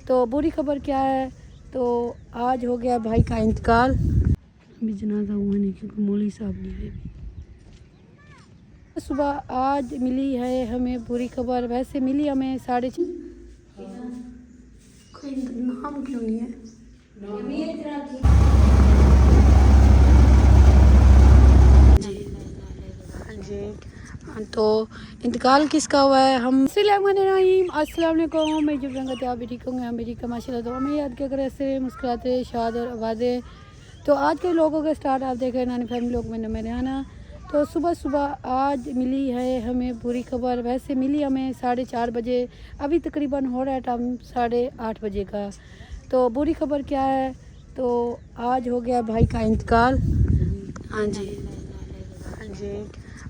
तो बुरी खबर क्या है, तो आज हो गया भाई का इंतकाल। अभी जनाजा हुआ नहीं क्योंकि मौलवी साहब नहीं आए। सुबह आज मिली है हमें बुरी खबर। वैसे मिली हमें 6:30। कोई नाम क्यों नहीं है? जी हाँ जी। हाँ, तो इंतकाल किसका हुआ है? हम अस्सलाम वालेकुम। मैं जब रंगत आप भी ठीक होंगे, हम भी ठीक है माशाल्लाह। तो हमें याद क्या करें ऐसे मुस्कुराते शाद और आवाज़ें। तो आज के लोगों का स्टार्ट आप देख रहे हैं नानी फैमिली लोग में मेरे आना। तो सुबह सुबह आज मिली है हमें बुरी खबर। वैसे मिली हमें 4:30 बजे। अभी तकरीबन हो रहा है टाइम 8:30 बजे का। तो बुरी खबर क्या है, तो आज हो गया भाई का इंतकाल। हाँ जी हाँ जी।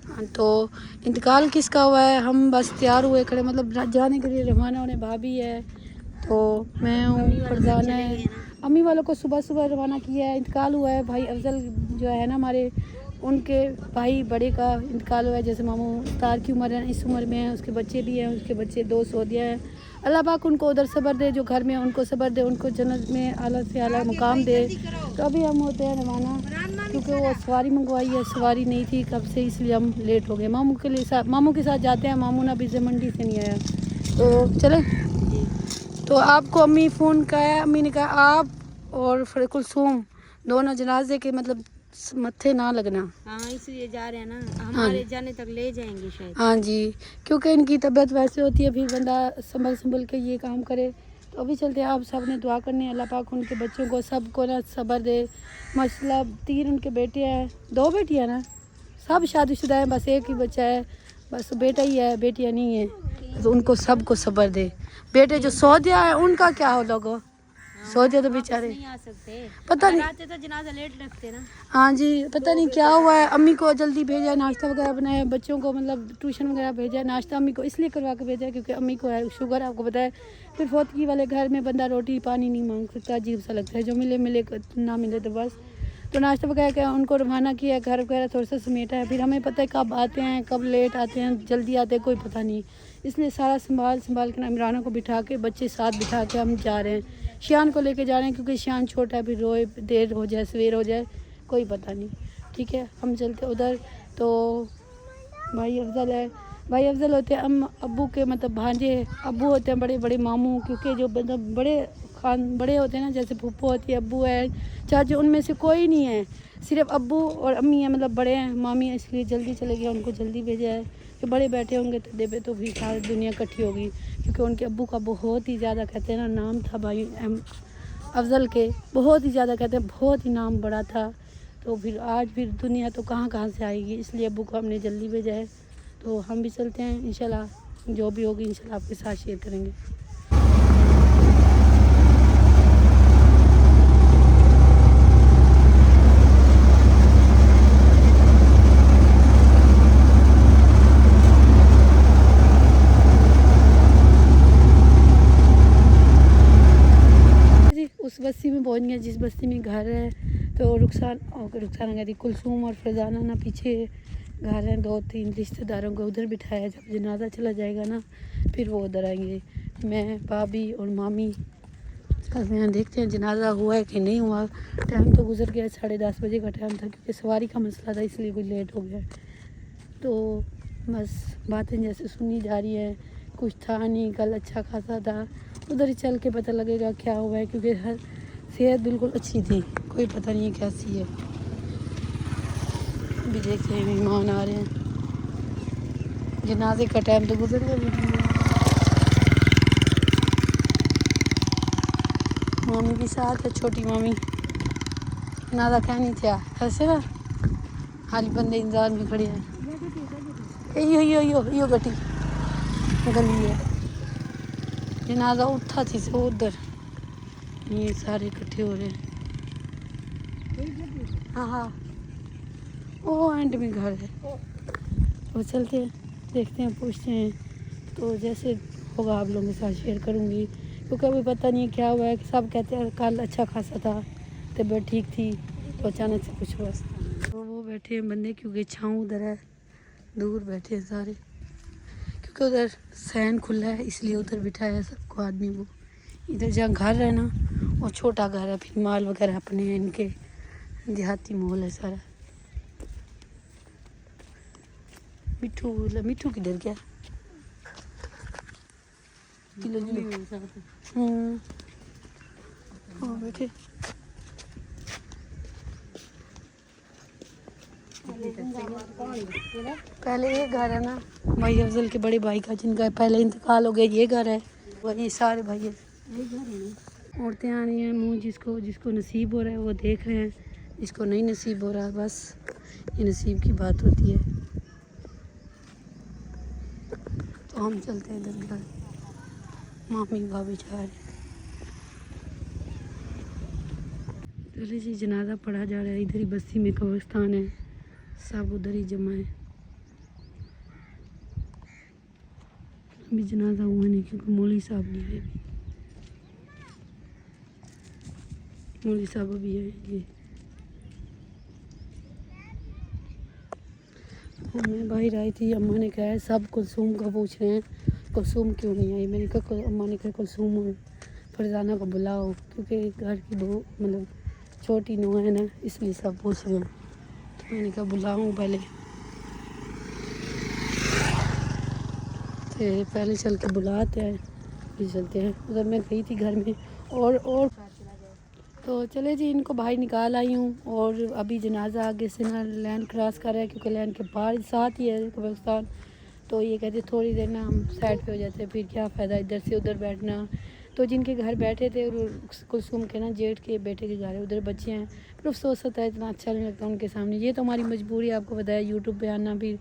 हाँ, तो इंतकाल किसका हुआ है? हम बस तैयार हुए खड़े, मतलब जाने के लिए रवाना होने। भाभी है, तो मैं हूँ, फरजाना है। अम्मी वालों को सुबह सुबह रवाना किया है। इंतकाल हुआ है भाई अफजल जो है ना हमारे, उनके भाई बड़े का इंतकाल हुआ है। जैसे मामू तार की उम्र है, इस उम्र में है, उसके बच्चे भी हैं, उसके बच्चे 2 सौदिया हैं। अल्लाह पाक उनको उधर सब्र दे, जो घर में उनको सब्र दे, उनको जन्नत में आला से आला मुकाम दे। तो अभी हम होते हैं रवाना, क्योंकि वो सवारी मंगवाई है, सवारी नहीं थी कब से, इसलिए हम लेट हो गए। मामू के साथ जाते हैं। मामू ना अभी से मंडी से नहीं आया, तो चले। तो आपको अम्मी फ़ोन किया, अम्मी ने कहा आप और कुलसूम दोनों जनाजे के मतलब मत्थे ना लगना। हाँ, इसलिए जा रहे हैं ना, हाँ हमारे जाने तक ले जाएंगे शायद। हाँ जी, क्योंकि इनकी तबीयत वैसे होती है, फिर बंदा संभल के ये काम करे। तो अभी चलते हैं। आप सब ने दुआ करनी है, अल्लाह पाक उनके बच्चों को सबको ना सब्र दे। मसला 3 उनके बेटे हैं, 2 बेटियाँ ना, सब शादीशुदा हैं, बस एक ही बच्चा है, बस बेटा ही है, बेटियाँ नहीं है। तो उनको सबको सब्र दे। बेटे जो सौदिया है उनका क्या हो लोगो? सौदिया तो बेचारे नहीं आ सकते, पता नहीं। आते तो जनाजा लेट रखते ना। हाँ जी, पता नहीं क्या हुआ है। अम्मी को जल्दी भेजा, नाश्ता वगैरह बनाया, बच्चों को मतलब ट्यूशन वगैरह भेजा। नाश्ता अम्मी को इसलिए करवा के भेजा क्योंकि अम्मी को है शुगर, आपको पता है। फिर फौतगी वाले घर में बंदा रोटी पानी नहीं मांग सकता, अजीब सा लगता है। जो मिले मिले, ना मिले तो बस। तो नाश्ता वगैरह क्या उनको रवाना किया, घर वगैरह थोड़ा सा समेटा है। फिर हमें पता है कब आते हैं, कब लेट आते हैं, जल्दी आते हैं, कोई पता नहीं। इसलिए सारा संभाल के ना इमराना को बिठा के, बच्चे साथ बिठा के हम जा रहे हैं। शियान को लेके जा रहे हैं क्योंकि शियान छोटा है, फिर रोए देर हो जाए सवेर हो जाए, कोई पता नहीं। ठीक है, हम चलते उधर। तो भाई अफजल है, भाई अफजल होते हैं अब्बू के मतलब भांजे। अब्बू होते हैं बड़े बड़े मामू, क्योंकि जो मतलब बड़े होते हैं ना, जैसे फूफो होती है, अब्बू है, चाचू, उनमें से कोई नहीं है, सिर्फ अब्बू और अम्मी है, मतलब बड़े हैं, मामी है, इसलिए जल्दी चले गए, उनको जल्दी भेजा है कि बड़े बैठे होंगे तदे पे तो भी सारी दुनिया इकट्ठी होगी। क्योंकि उनके अब्बू का बहुत ही ज़्यादा कहते हैं ना नाम था भाई अफजल के, बहुत ही ज़्यादा कहते हैं, बहुत ही नाम बड़ा था। तो फिर आज फिर दुनिया तो कहाँ कहाँ से आएगी, इसलिए अब्बू को हमने जल्दी भेजा है। तो हम भी चलते हैं, इंशाल्लाह जो भी होगी इंशाल्लाह आपके साथ शेयर करेंगे। उस बस्ती में पहुंच गए जिस बस्ती में घर है। तो रुखसाना कहती कुलसूम और फरजाना ना पीछे घर हैं, 2-3 रिश्तेदारों को उधर बिठाया। जब जनाजा चला जाएगा ना फिर वो उधर आएंगे। मैं भाभी और मामी कल यहाँ देखते हैं जनाजा हुआ है कि नहीं हुआ। टाइम तो गुजर गया, 10:30 बजे का टाइम था, क्योंकि सवारी का मसला था इसलिए कुछ लेट हो गया। तो बस बातें जैसे सुनी जा रही है, कुछ था नहीं, कल अच्छा खासा था, उधर ही चल के पता लगेगा क्या हुआ है, क्योंकि हर सेहत बिल्कुल अच्छी थी, कोई पता नहीं है कैसी है। अभी देखते हैं मेहमान आ रहे हैं, जनाजे का टाइम तो गुजर गया। मामी भी साथ है, छोटी मामी। जनाजा क्या नहीं था ऐसे ना, हाल बंदे इंतजार में खड़े हैं। यो गटी गली है, जनाजा उठा थी से उधर, ये सारे इकट्ठे हो रहे हैं। हाँ हाँ, वो एंड में घर है। वो चलते हैं, देखते हैं, पूछते हैं। तो जैसे होगा आप लोगों के साथ शेयर करूँगी, क्योंकि अभी पता नहीं क्या हुआ है। कि सब कहते हैं कल अच्छा खासा था, तबीयत ठीक थी, तो अचानक से कुछ हुआ। तो वो बैठे हैं बंदे, क्योंकि छाँव उधर है, दूर बैठे हैं सारे, क्योंकि उधर सहन खुला है इसलिए उधर बिठाया सबको, आदमी को। इधर जहाँ घर है ना वो छोटा घर है, फिर माल वगैरह अपने हैं इनके, देहाती माहौल है सारा। मिट्ठू मिट्ठू किधर गया? किलो बैठे। पहले ये घर है ना भाई अफजल के बड़े भाई का, जिनका पहले इंतकाल हो गया, ये घर है। वही सारे भाई है। औरतें आ रही हैं, मुँह जिसको जिसको नसीब हो रहा है वो देख रहे हैं, जिसको नहीं नसीब हो रहा बस ये नसीब की बात होती है। तो हम चलते हैं इधर घर, मामी भाभी जा रहे। चले जी, जनाजा पढ़ा जा रहा है। इधर ही बस्ती में कब्रिस्तान है, सब उधर ही जमा है। अभी जनाजा हुआ नहीं क्योंकि मौलवी साहब नहीं आए अभी। मौलवी साहब अभी आएंगे। तो मैं बाहर आई थी, अम्मा ने कहा है सब कुलसूम का पूछ रहे हैं, कुलसूम क्यों नहीं आई। मैंने कहा अम्मा ने कहा कुलसूम फरजाना को बुलाओ, क्योंकि घर की बहू मतलब छोटी नूह है ना, इसलिए सब पूछ रहे हैं। तो मैंने कहा बुलाऊँ पहले, तो पहले चल के बुलाते हैं फिर चलते हैं। उधर मैं गई थी घर में और तो चले जी, इनको बाहर निकाल आई हूँ। और अभी जनाजा आगे से ना लैंड क्रॉस कर रहा है, क्योंकि लैंड के पार साथ ही है कब्रिस्तान। तो ये कहते थोड़ी देर ना हम साइड पे हो जाते हैं, फिर क्या फ़ायदा इधर से उधर बैठना। तो जिनके घर बैठे थे कुलसूम के ना जेठ के बेटे के घर है, उधर बच्चे हैं, फिर अफसोस होता है, इतना अच्छा नहीं लगता उनके सामने। ये तो हमारी मजबूरी है, आपको बताया यूट्यूब पे आना, फिर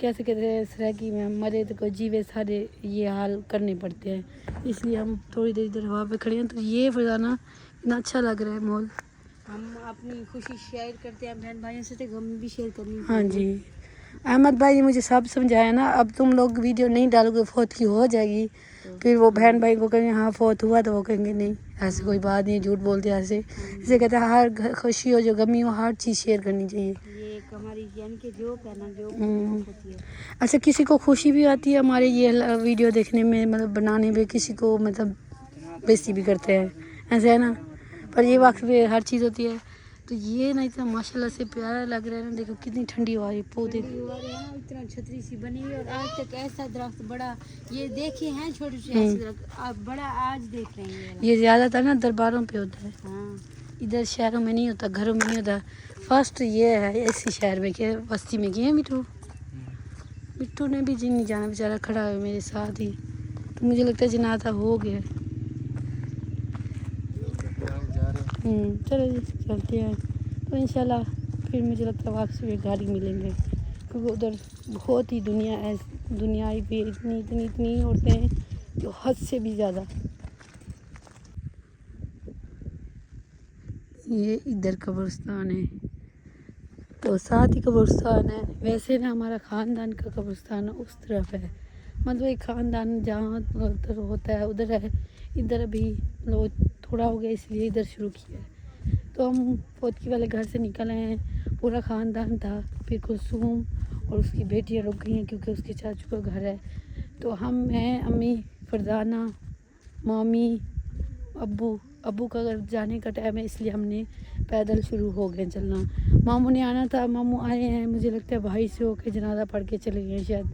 कैसे कहते हैं सराकी में मरे तो कोई जीवे सारे ये हाल करने पड़ते हैं। इसलिए हम थोड़ी देर इधर हवा पे खड़े हैं। तो ये फरजाना इतना अच्छा लग रहा है माहौल। हम अपनी खुशी शेयर करते हैं बहन भाइयों से, तो गम भी शेयर करनी। हाँ जी, अहमद भाई ने मुझे सब समझाया ना, अब तुम लोग वीडियो नहीं डालोगे फौत की हो जाएगी, फिर वो बहन भाई को कहेंगे हाँ फौत हुआ, तो वो कहेंगे नहीं ऐसे कोई बात नहीं, झूठ बोलते ऐसे। इसे कहते हैं हर खुशी हो जो गमी हो हर चीज़ शेयर करनी चाहिए। ये हमारी यानी कि जो कहना जो होती है। अच्छा, किसी को खुशी भी आती है हमारे ये वीडियो देखने में, मतलब बनाने में, किसी को मतलब बेइज्जती भी करते हैं, ऐसे है ना। पर ये वक्त में हर चीज़ होती है। तो ये ना इतना माशाल्लाह से प्यारा लग रहा है ना, देखो कितनी ठंडी हवा है, पौधे इतना छतरी सी बनी हुई, और आज तक ऐसा दरख्त बड़ा ये देखे हैं छोटे छोटे ऐसे दरख्त, आप बड़ा आज देख रहे हैं। ये ज़्यादातर ना दरबारों पे होता है। हाँ, इधर शहरों में नहीं होता, घरों में नहीं होता। फर्स्ट ये है इसी शहर में कि बस्ती में गए हैं। मिट्टू ने भी जी नहीं जाना, बेचारा खड़ा है मेरे साथ ही। तो मुझे लगता है जनाजा हो गया। चलो जी चलते हैं। तो इंशाल्लाह फिर मुझे लगता है वापस भी गाड़ी मिलेंगे, क्योंकि उधर बहुत ही दुनियाई भी इतनी औरतें हैं जो हद से भी ज़्यादा। ये इधर कब्रिस्तान है, तो साथ ही कब्रिस्तान है। वैसे ना हमारा ख़ानदान का कब्रिस्तान उस तरफ है, मतलब एक ख़ानदान जहाँ उधर होता है उधर है। इधर अभी मतलब थोड़ा हो गया इसलिए इधर शुरू किया है। तो हम पोतकी वाले घर से निकल आए हैं, पूरा ख़ानदान था। फिर कुलसूम और उसकी बेटियाँ रुक गई हैं क्योंकि उसके चाचू का घर है। तो हम हैं, अम्मी, फरजाना, मामी, अब्बू का अगर जाने का टाइम है इसलिए हमने पैदल शुरू हो गए चलना। मामू ने आना था, मामू आए हैं, मुझे लगता है भाई से होके जनाजा पढ़ के चले गए, शायद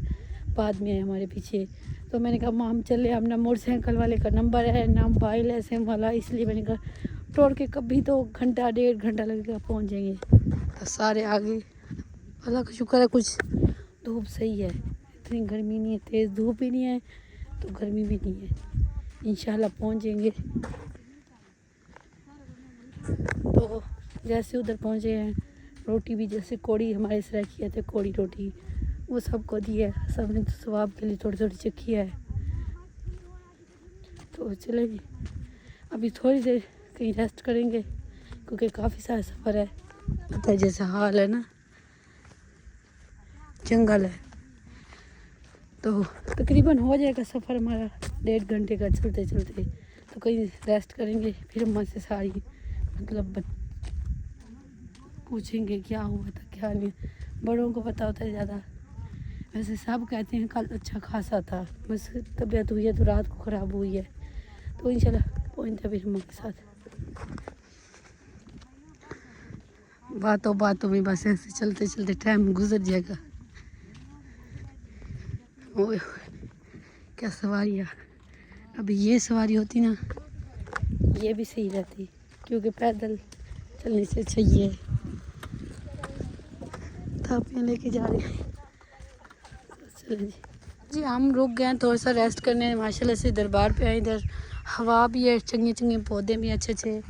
बाद में आए हमारे पीछे। तो मैंने कहा माम चले, अपना मोटरसाइकिल वाले का नंबर है ना मोबाइल है सिम वाला, इसलिए मैंने कहा तोड़ के कभी तो घंटा 1.5 घंटा लगेगा पहुंच जाएंगे। तो सारे आगे, अल्लाह का शुक्र है कुछ धूप सही है, इतनी गर्मी नहीं है, तेज़ धूप भी नहीं है तो गर्मी भी नहीं है। इंशाल्लाह पहुंचेंगे। तो जैसे उधर पहुंचे हैं, रोटी भी जैसे कोड़ी हमारे सराय किया थे, कोड़ी रोटी वो सबको दी है, सबने तो सवाब के लिए थोड़ी थोड़ी चखी है। तो चले जी, अभी थोड़ी देर कहीं रेस्ट करेंगे क्योंकि काफ़ी सारा सफ़र है। पता है जैसा हाल है ना, जंगल है। तो तकरीबन हो जाएगा सफ़र हमारा 1.5 घंटे का चलते चलते। तो कहीं रेस्ट करेंगे, फिर अम्मा से सारी मतलब पूछेंगे क्या हुआ था क्या नहीं। बड़ों को पता होता है ज़्यादा। वैसे सब कहते हैं कल अच्छा खासा था, बस तबीयत हुई है तो रात को ख़राब हुई है। तो इंशाल्लाह पहुँचते हैं फिर हमारे साथ। बातों में बस ऐसे चलते चलते टाइम गुजर जाएगा। ओए होए, क्या सवारियाँ। अभी ये सवारी होती ना, ये भी सही रहती, क्योंकि पैदल चलने से अच्छा ये है। थापियाँ लेके जा रहे हैं। चलो जी हम रुक गए थोड़ा सा रेस्ट करने। माशाल्लाह से दरबार पे आए, इधर हवा भी है, चंगे चंगे पौधे भी अच्छे अच्छे।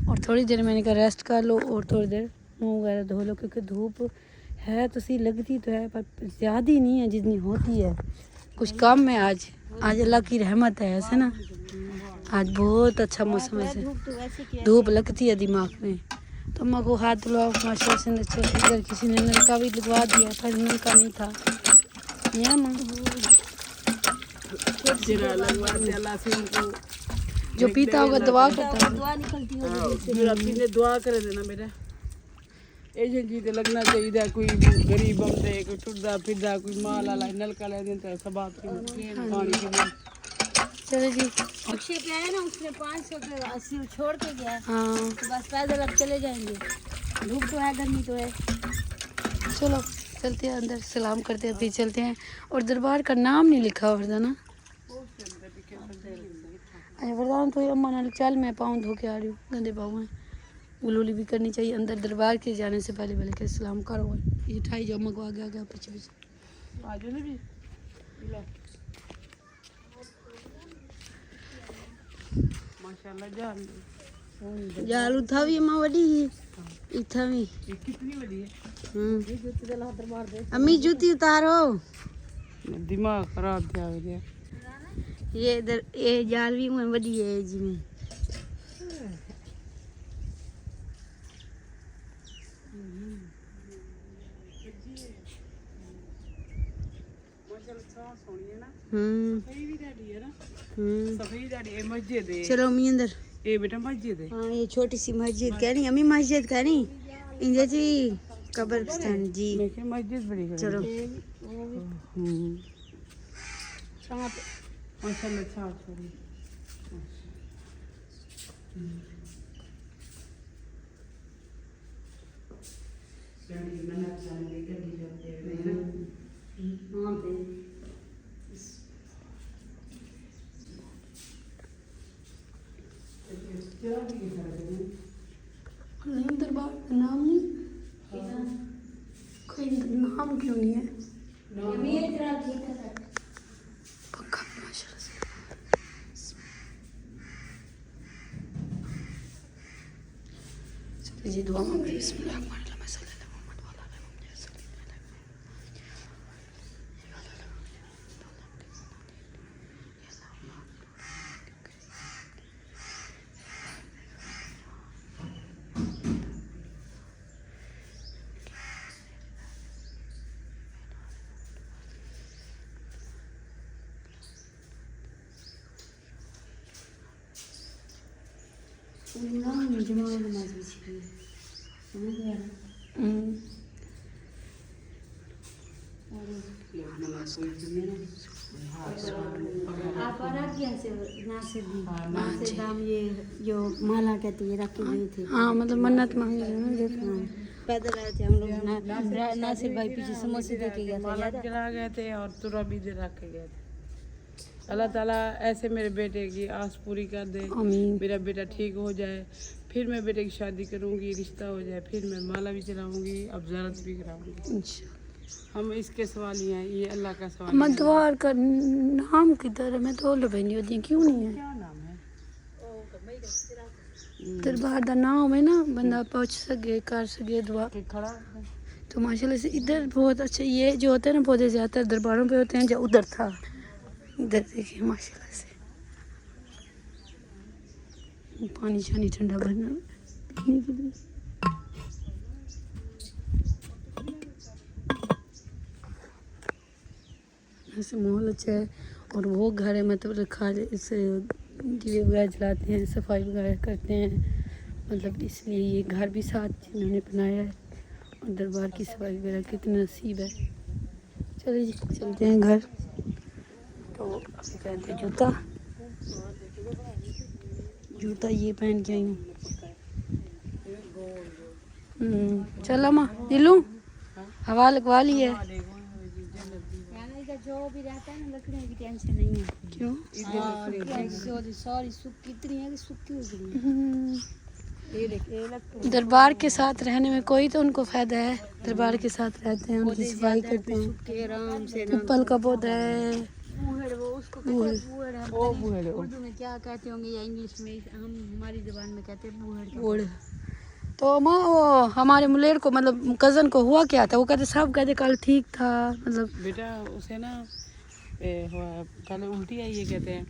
और थोड़ी देर मैंने कहा रेस्ट कर लो और थोड़ी देर मुँह वगैरह धो लो, क्योंकि धूप है तो सी लगती तो है, पर ज़्यादा ही नहीं है जितनी होती है। कुछ कम है आज अल्लाह की रहमत है ऐसे ना। आज बहुत अच्छा मौसम है, धूप लगती है दिमाग में। तो अम्मा को हाथ धुलवाओ माशाल्लाह से। इधर किसी ने नलका भी लगवा दिया था, नलका नहीं था यहाँ माँ। जो पीता होगा दुआ करता होगा। दुआ करे देना बेटा। एजेंसी ते लगना चाहिए, कोई गरीब बंदे कोई टुरदा फिरदा कोई माल वाला नलका ले देता सब आपकी पानी की। चलो जी अक्षय पे आया ना, उसने 500 पे 80 छोड़ के गया। हाँ तो बस पैदल अब चले जाएंगे। धूप तो है, गर्मी तो है। चलो चलते हैं अंदर, सलाम करते हैं फिर चलते हैं। और दरबार का नाम नहीं लिखा वरदाना। अच्छा वरदान तो अम्मा नाल चल, मैं पाँव धो के आ रही हूँ, गंदे पाँव हैं। उलोली भी करनी चाहिए अंदर दरबार के जाने से पहले पहले के सलाम करो। ये ठाई जाओ, अम्मा को आगे आगे पीछे पीछे आ जाओ ना भी। माशाल्लाह जान जाल उठा भी अम्मा वडी ही इथा भी। ये कितनी बड़ी है। अम्मी जूती उतारो। दिमाग खराब दिया हो गया। ये इधर ये जाल भी मैं वडी है जी में। मस्जिद है। चलो अम्मी अंदर। ये बेटा मस्जिद है। हाँ ये छोटी सी मस्जिद कह रही अम्मी, मस्जिद कह रही इंदिरा जी कब्रिस्तान जी। मस्जिद बड़ी है। चलो माशाल्लाह छाप छोड़ी। नहीं दरबार का नाम नहीं, कोई नाम क्यों नहीं है। पक्का माशाल्लाह से। चलिए जी दुआ मांग रही बिस्मिल्लाह। आप आराध्या से नासिर दी, नासिर दाम ये जो माला कहती है रखे गए थे। हाँ मतलब मन्नत मांगी है ना। पैदल आए थे हम लोग। नासिर भाई पीछे समोसे दे के गया था, याद है? चला गए थे और तुरा भी दे रख के गए थे। अल्लाह ताला ऐसे मेरे बेटे की आस पूरी कर दे, आमीन। मेरा बेटा ठीक हो जाए, फिर मैं बेटे की शादी करूंगी, रिश्ता हो जाए, फिर मैं माला भी चलाऊंगी, अब ज़ारत भी कराऊंगी। हम इसके सवाल ही हैं, ये अल्लाह का सवाल है। मद्वार का नाम किधर है? मैं तो बहनी होती क्यों नहीं है? क्या नाम है? दरबार का नाम है ना, बंदा पहुँच सके कर सके दुआ। खड़ा तो माशाल्लाह से इधर बहुत अच्छा, ये जो होते हैं ना पौधे ज़्यादातर दरबारों पे होते हैं। जो उधर था, इधर देखिए माशाल्लाह से पानी शानी ठंडा भरना पीने के लिए। ऐसे माहौल अच्छा है। और वो घर है मतलब रखा इसे दिए वगैरह जलाते हैं, सफाई वगैरह करते हैं, मतलब इसलिए ये घर भी साथ जिन्होंने बनाया है। और दरबार की सफाई वगैरह कितनी नसीब है। चलिए जी चलते हैं घर। तो अभी पहनते हैं जूता, जूता ये पहन के आई हूँ। चलो माँ ये लूँ, हवा लगवा ली है। जो भी रहता है ना लकड़ियों की टेंशन नहीं है। क्यों? सॉरी सूखी इतनी है कि सूखी हो गई है। दरबार के साथ रहने में कोई तो उनको फायदा है, दरबार के साथ रहते हैं, उनकी सफाई करते हैं। आराम से पीपल का पौधा है, बूढ़, वो उसको कहते हैं बूढ़। हम उर्दू में क्या कहते होंगे या इंग्लिश में, हम हमारी जुबान में कहते हैं बूढ़। बूढ़। तो माँ वो हमारे मुलेर को मतलब कज़न को हुआ क्या था? वो कहते सब कहते कल ठीक था, मतलब बेटा उसे ना कल उल्टी आई है कहते हैं।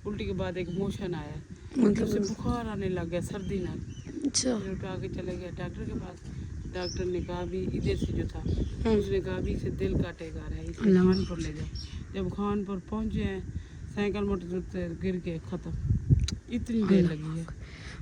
उल्टी के बाद एक मोशन आया, मतलब उसे बुखार आने लग गया, सर्दी ना। अच्छा। फिर उठा के चले गए डॉक्टर के पास। डॉक्टर ने कहा भी इधर से जो था उसने कहा भी इसे दिल काटेगा रहा है, इसे खानपुर ले जाओ। जब खानपुर पहुँचे हैं साइकिल मोटर से गिर के ख़त्म। इतनी देर लगी है।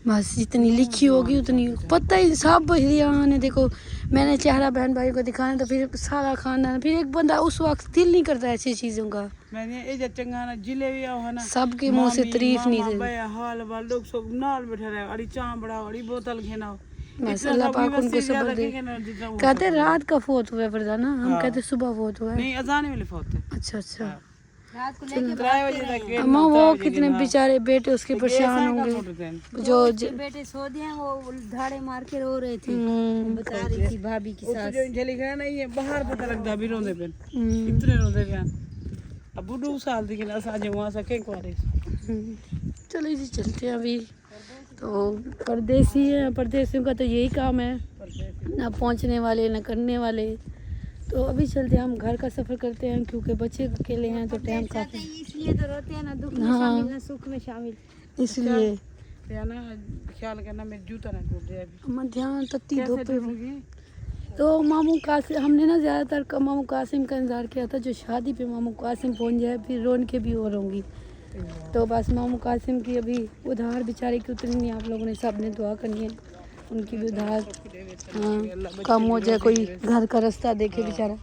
बस जितनी लिखी होगी उतनी पता ही सब यहाँ ने। देखो मैंने चेहरा बहन भाई को दिखाया तो फिर सारा खानदान, फिर एक बंदा उस वक्त दिल नहीं करता ऐसी चीज़ों का। मैंने ए चंगाना जिले भी आओ है ना, सबके मुंह से तारीफ नहीं मामा थी। बया हाल वाल लोग सब नाल बैठे रहे, अड़ी चाय बढ़ाओ, अड़ी बोतल घेनाओ। बस अल्लाह पाक उनको सब्र दे। कहते रात का फोत हुआ है फरजाना, हम कहते सुबह फोत हुआ है। नहीं अजाने वाले फोत है। अच्छा अच्छा। रात को लेके 3 बजे तक गेट अम्मा वो कितने बेचारे बेटे उसके परेशान होंगे जो बेटे सो दिए हैं, वो धाड़े मार के रो रहे थे। बता रही थी भाभी की सास। जो जली गया नहीं है बाहर पता लगता भी रोंदे पे, इतने रोंदे पे। अब बुढ़ू साल दी कि ना साजे वहां से के कोरे। चलो जी चलते हैं अभी। तो परदेसी है, परदेसियों का तो यही काम है, ना पहुंचने वाले ना करने वाले। तो अभी चलते हैं, हम घर का सफ़र करते हैं क्योंकि बच्चे अकेले हैं तो टाइम काफ़ी, इसलिए तो रोते हैं ना, दुख में शामिल ना सुख में शामिल, इसलिए या ना ख्याल करना मेरे जूता ना टूट जाए। हम ध्यान तत्ती धूप पे। तो मामू कासिम, हमने ना ज़्यादातर मामू कासिम का इंतज़ार किया था, जो शादी पे मामू कासिम पहुंच जाए फिर रोन के भी और होंगी। तो बस मामू कासिम की अभी उधार बेचारे की उतनी नहीं, आप लोगों ने सब ने दुआ करनी है उनकी भी उधार कम हो जाए, कोई घर का रास्ता देखे बेचारा।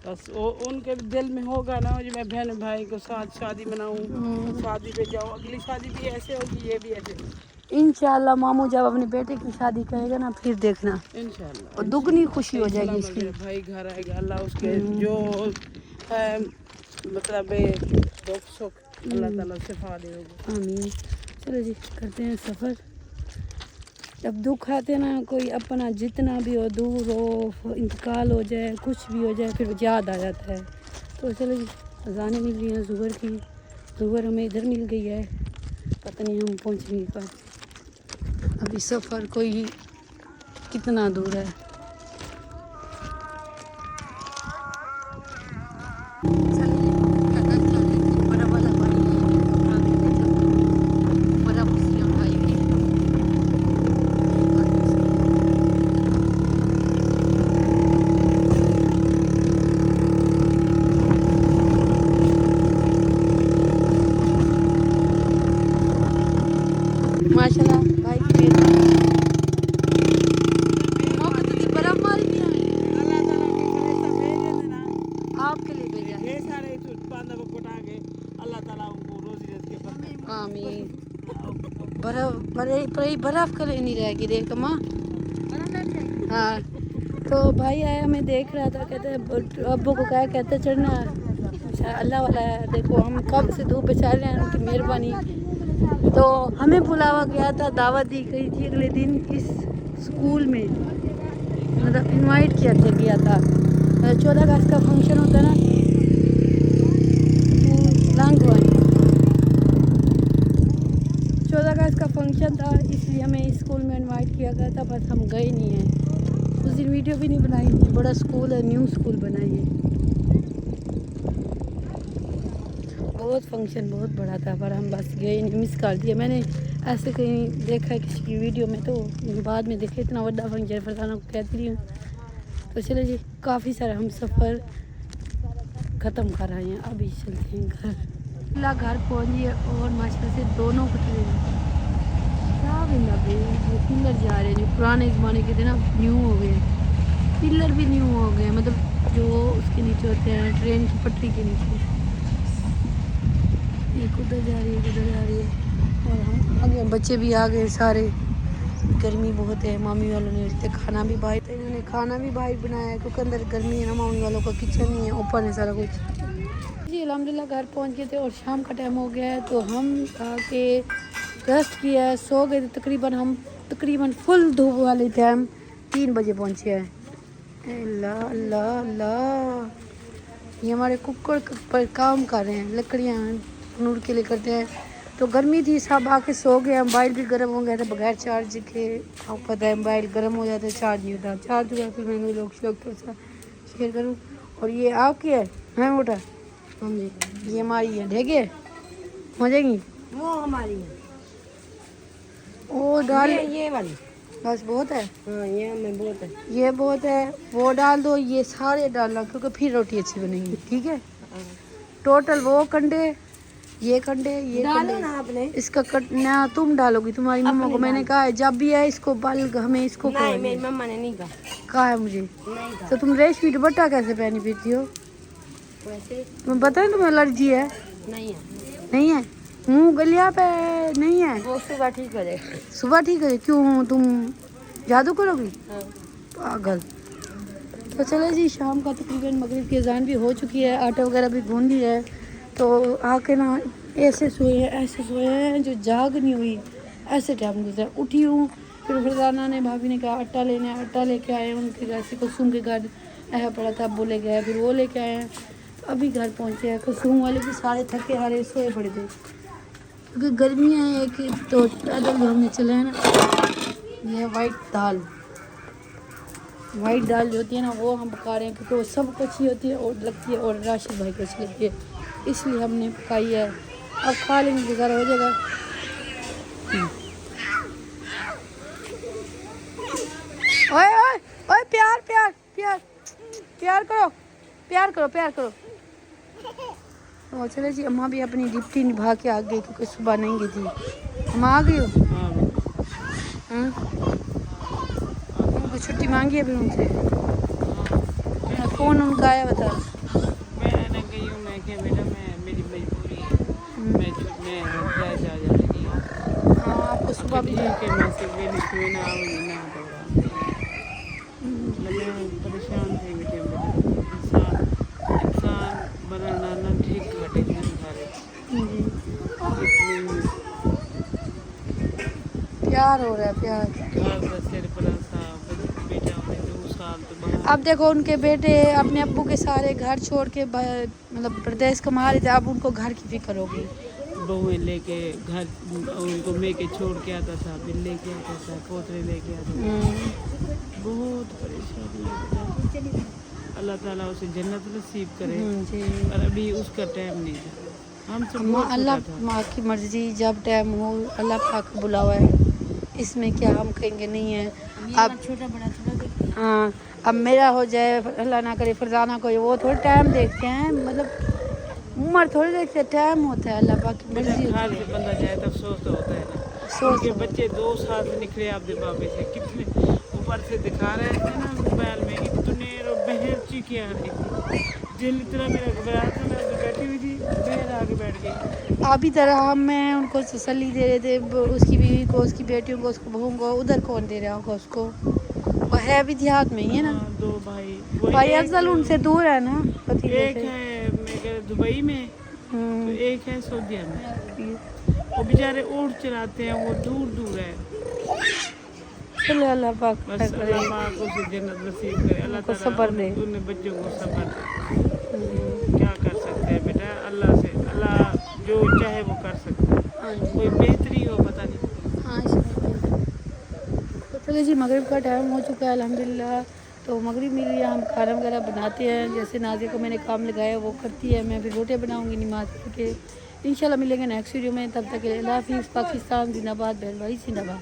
बस वो उनके दिल में होगा ना जो मैं बहन भाई को साथ शादी मनाऊं, शादी पे जाऊं, अगली शादी भी ऐसे होगी, ये भी ऐसे। इंशाल्लाह मामू जब अपने बेटे की शादी करेगा ना फिर देखना इंशाल्लाह और दुगनी खुशी हो जाएगी इसकी। भाई घर आएगा, अल्लाह उसके जो है मतलब दुख सुख अल्लाह ताला शिफा देगा। आमीन। चलो जी करते हैं सफ़र। जब दुख आते हैं ना, कोई अपना जितना भी हो, दूर हो, इंतकाल हो जाए, कुछ भी हो जाए, फिर याद आ जाता है। तो चलो जी अज़ानें मिल रही हैं ज़ुहर की, ज़ुहर हमें इधर मिल गई है, पता नहीं हम पहुँचेंगे कब। अभी सफ़र कोई कितना दूर है। माशाल्लाह भाई की मेहरबानी। बर्फ मारी भी है, अल्लाह ताला के फरिश्ता भेज देना आपके लिए भेजा है। ये सारे पांदा को कोटा के अल्लाह ताला उनको रोजी रिज़्क़ पर। आमीन। बर्फ बर्फ कर नहीं रहेगी, देख माँ। हाँ तो भाई आया, हमें देख रहा था, कहते अब्बू को कहा, कहते चढ़ना अल्लाह वाला है। देखो हम कब से धूप बचा रहे हैं, उनकी मेहरबानी। तो हमें बुलावा गया था, दावत दी गई थी अगले दिन इस स्कूल में, मतलब इनवाइट किया था। 14 अगस्त का फंक्शन होता है ना, लांगवान 14 अगस्त का फंक्शन था, इसलिए हमें इस स्कूल में इनवाइट किया गया था, बस हम गए नहीं हैं। उस दिन वीडियो भी नहीं बनाई थी, बड़ा स्कूल है, न्यू स्कूल बनाई है। बहुत फंक्शन बहुत बड़ा था पर हम बस गए नहीं, मिस कर दिया। मैंने ऐसे कहीं देखा है किसी की वीडियो में, तो बाद में देखे इतना बड़ा फंक्शन, फरजाना को कहती रही हूँ। तो चलो जी काफ़ी सारा हम सफ़र ख़त्म कर रहे हैं, अभी चलते हैं घर। अल्लाह घर पहुँचिए और माशाल्लाह से दोनों कटरे वो पिलर जा रहे हैं जो पुराने ज़माने के थे ना, न्यू हो गए, पिलर भी न्यू हो गए, मतलब जो उसके नीचे होते हैं ट्रेन की पटरी के नीचे। एक उधर जा रही है, उधर जा रही है। और हम आ गए, बच्चे भी आ गए सारे। गर्मी बहुत है, मामी वालों ने तो खाना भी बाहर, तो इन्होंने खाना भी बाहर बनाया है क्योंकि अंदर गर्मी है ना, मामी वालों का किचन नहीं है, ऊपर है सारा कुछ। जी अल्हम्दुलिल्लाह घर पहुंच गए थे और शाम का टाइम हो गया है, तो हम आके रेस्ट किया है, सो गए थे। तकरीबन फुल धूप वाले टाइम 3 बजे पहुंचे हैं। अल्लाह अल्लाह अल्लाह, ये हमारे कुकर पर काम कर रहे हैं, लकड़ियाँ नूर के लिए करते हैं। तो गर्मी थी, सब आके सो गए। मोबाइल भी गर्म हो गया था बगैर चार्ज के, आपको पता है मोबाइल गर्म हो जाता है, चार्ज नहीं होता। चार्ज हुआ फिर मैंने लोग शौक के साथ शेयर करूँ। और ये आपकी है मोटा, हाँ जी, ये हमारी है, ठीक है हो जाएगी वो हमारी है, वो डाल, ये वाली, बस बहुत है, हाँ ये हमें बहुत है। ये बहुत है, वो डाल दो, ये सारे डालना क्योंकि फिर रोटी अच्छी बनेगी, ठीक है। टोटल वो कंडे, ये कंडे, ये डालो कंडे ना आपने, इसका कट ना तुम डालोगी, तुम्हारी मम्मा को मैंने कहा है जब भी है इसको बल हमें इसको नहीं मेरी मम्मा ने नहीं कहा है मुझे। नहीं कहा। तो तुम रेशमी दुपट्टा कैसे पहनी फिरती हो? वैसे तुम्हें पता है तुम्हें एलर्जी है? नहीं है, नहीं है, मुंह गलिया पे नहीं है, वो सुबह ठीक हो जाएगा। सुबह ठीक है? क्यों तुम जादू करोगी? हाँ। पागल। तो चलो जी, शाम का तकरीबन मगरिब की अजान भी हो चुकी है, आटा वगैरह भी गूंद लिया है। तो आके ना ऐसे सोए हैं जो जाग नहीं हुई, ऐसे टाइम गुजरा। उठी हूँ, फिर फरजाना ने, भाभी ने कहा आटा लेना है, आटा लेके आए। उनके घर से कुसुम के घर आया पड़ा था, बोले गए, फिर वो लेके आए हैं। तो अभी घर पहुँचे हैं। कुसुम वाले भी सारे थके हारे सोए पड़े थे क्योंकि गर्मियाँ हैं कि, तो पैदल घूमने चले हैं ना। ये वाइट दाल जो होती है ना, वो हम पका रहे हैं क्योंकि वो सबको अच्छी होती है और लगती है, और राशिद भाई को अच्छी लगती है, इसलिए हमने पकाई है। अब खा लेंगे, गुजारा हो जाएगा। ओए ओए ओए, प्यार प्यार प्यार प्यार करो, प्यार करो, प्यार करो। तो चले जी, अम्मा भी अपनी ड्यूटी निभा के आ गई क्योंकि सुबह नहीं गई थी। हम आ गई हो, उनको छुट्टी मांगी है फिर उनसे, कौन उनका आया बता। मैं गई हूँ, मैं क्या बेटा, मैं मेरी मजबूरी है, मैं घर जा जाती हूँ। हाँ, आपको सुबह भी के मैं से वेली कोई ना आवे ना मैं परेशान थी बेटे। इंसान बनाना ना ठीक घटे हैं सारे, प्यार हो रहा है, प्यार। घर का सिर पर सा बेटा होने 2 साल तो बाहर। अब देखो उनके बेटे अपने अब्बू के सारे घर छोड़ के मतलब प्रदेश कमा रहे थे, अब उनको घर की फिक्र होगी। बहुएं लेके घर उनको लेके छोड़ के आता था, फिर लेके आता था, पोतरे लेके आता था। बहुत परेशानी है। अल्लाह ताला उसे जन्नत नसीब करे, जी। पर अभी उसका टाइम नहीं था। हम सब बहुत अल्लाह छोटा था। माँ की मर्जी, जब टाइम हो अल्लाह पाक बुलावा है, इसमें क्या हम कहेंगे नहीं है। अब छोटा बड़ा थोड़ा देखते हैं। हाँ, अब मेरा हो जाए, अल्लाह ना करे फरजाना को, वो थोड़ा टाइम देखते हैं, मतलब उम्र थोड़ी देखते, टाइम होता है, अल्लाह पाक की मर्जी घर होती से है। बंदा जाए तब सोच तो होता है ना। सोच उनके बच्चे 2 साल से निकले आपके बाबे से, कितने ऊपर से दिखा रहे थे ना मोबाइल में, इतने बहर चीखे आ रही थी, जिन इतना मेरा घबरा था, मैं बैठी हुई थी, बहर आके बैठ गई। अभी तरह हम मैं उनको तसल्ली दे रहे थे, उसकी बीवी को, उसकी बेटियों को, उसको बहू को। उधर कौन दे रहा होगा उसको, वो है भी देहात में ही है ना। 2 भाई, वो भाई एक अफजल उनसे दूर है ना, पति एक है मेरे दुबई में, तो एक है सऊदीया में। वो बेचारे ऊँट चलाते हैं, वो दूर दूर है। चलो अल्लाह पाक बस अल्लाह पाक उसे जन्नत नसीब करे, अल्लाह उनको ताला सब्र दे। उन बच्चों को सब्र दे। क्या कर सकते हैं बेटा, अल्लाह से, अल्लाह जो चाहे वो कर सकता है। हाँ जी, कोई बेहतरी हो पता नहीं। हाँ तो चलो जी, मगरिब का टाइम हो चुका है अल्हम्दुलिल्लाह। तो मगरिब में लिए हम खाना वगैरह बनाते हैं, जैसे नाज़िया को मैंने काम लगाया वो करती है, मैं फिर रोटियाँ बनाऊँगी नमाज पढ़ के। इंशाल्लाह मिलेंगे नेक्स्ट वीडियो में, तब तक के लिए अल्लाह हाफ़िज़। पाकिस्तान जिंदाबाद, बहन भाई जिंदाबाद।